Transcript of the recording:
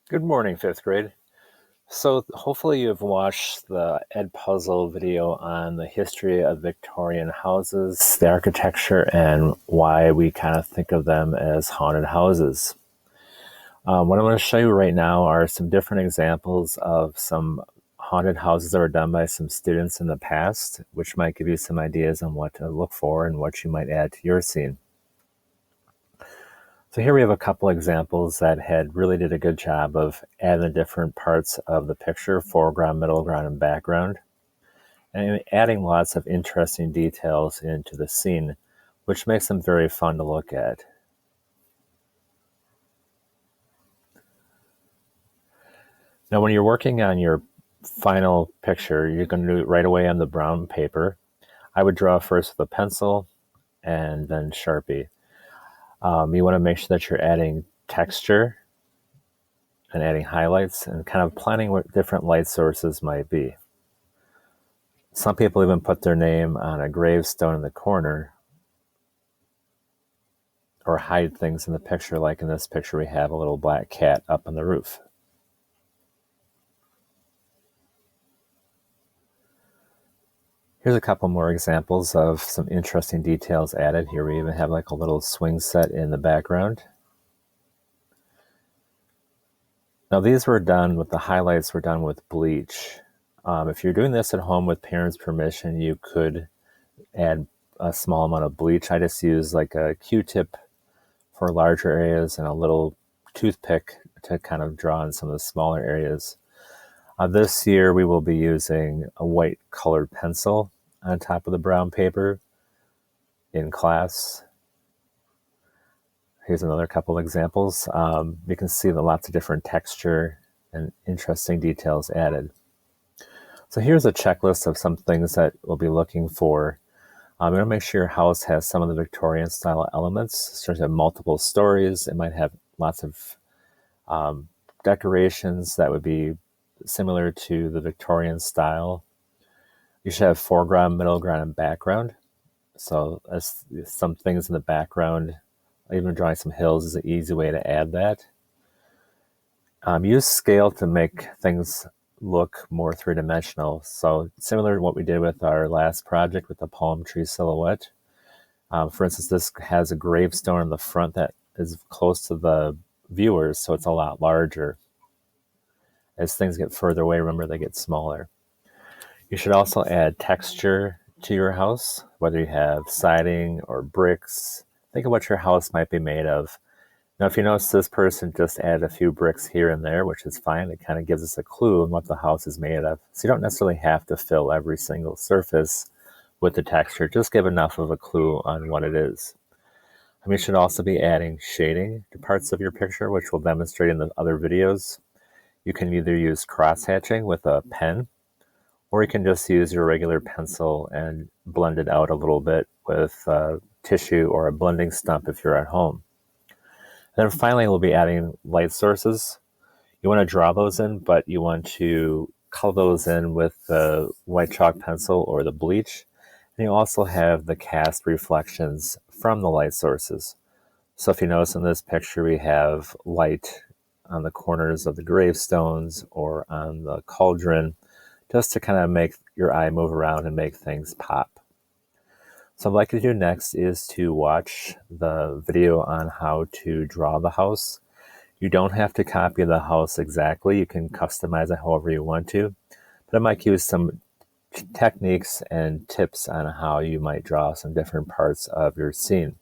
Good morning, fifth grade. So hopefully you've watched the Ed Puzzle video on the history of Victorian houses, the architecture, and why we kind of think of them as haunted houses. What I'm going to show you right now are some different examples of some haunted houses that were done by some students in the past, which might give you some ideas on what to look for and what you might add to your scene. So here we have a couple examples that had really did a good job of adding the different parts of the picture, foreground, middle ground, and background, and adding lots of interesting details into the scene, which makes them very fun to look at. Now, when you're working on your final picture, you're going to do it right away on the brown paper. I would draw first with a pencil and then Sharpie. You want to make sure that you're adding texture and adding highlights and kind of planning what different light sources might be. Some people even put their name on a gravestone in the corner or hide things in the picture, like in this picture we have a little black cat up on the roof. Here's a couple more examples of some interesting details added. Here we even have like a little swing set in the background. Now these were done with the highlights were done with bleach. If you're doing this at home with parents' permission, you could add a small amount of bleach. I just use like a Q-tip for larger areas and a little toothpick to kind of draw in some of the smaller areas. This year we will be using a white colored pencil on top of the brown paper in class. Here's another couple examples. You can see the lots of different texture and interesting details added. So here's a checklist of some things that we'll be looking for. You want to make sure your house has some of the Victorian style elements. So you have multiple stories. It might have lots of decorations that would be similar to the Victorian style. You should have foreground, middle ground, and background. So some things in the background, even drawing some hills is an easy way to add that. Use scale to make things look more three-dimensional. So similar to what we did with our last project with the palm tree silhouette. For instance, this has a gravestone in the front that is close to the viewers, so it's a lot larger. As things get further away, remember, they get smaller. You should also add texture to your house, whether you have siding or bricks. Think of what your house might be made of. Now, if you notice, this person just added a few bricks here and there, which is fine. It kind of gives us a clue on what the house is made of. So you don't necessarily have to fill every single surface with the texture. Just give enough of a clue on what it is. You should also be adding shading to parts of your picture, which we'll demonstrate in the other videos. You can either use cross-hatching with a pen, or you can just use your regular pencil and blend it out a little bit with tissue or a blending stump if you're at home. And then finally, we'll be adding light sources. You want to draw those in, but you want to color those in with the white chalk pencil or the bleach. And you also have the cast reflections from the light sources. So if you notice in this picture, we have light on the corners of the gravestones or on the cauldron, just to kind of make your eye move around and make things pop. So what I'd like you to do next is to watch the video on how to draw the house. You don't have to copy the house exactly. You can customize it however you want to. But I might use some techniques and tips on how you might draw some different parts of your scene.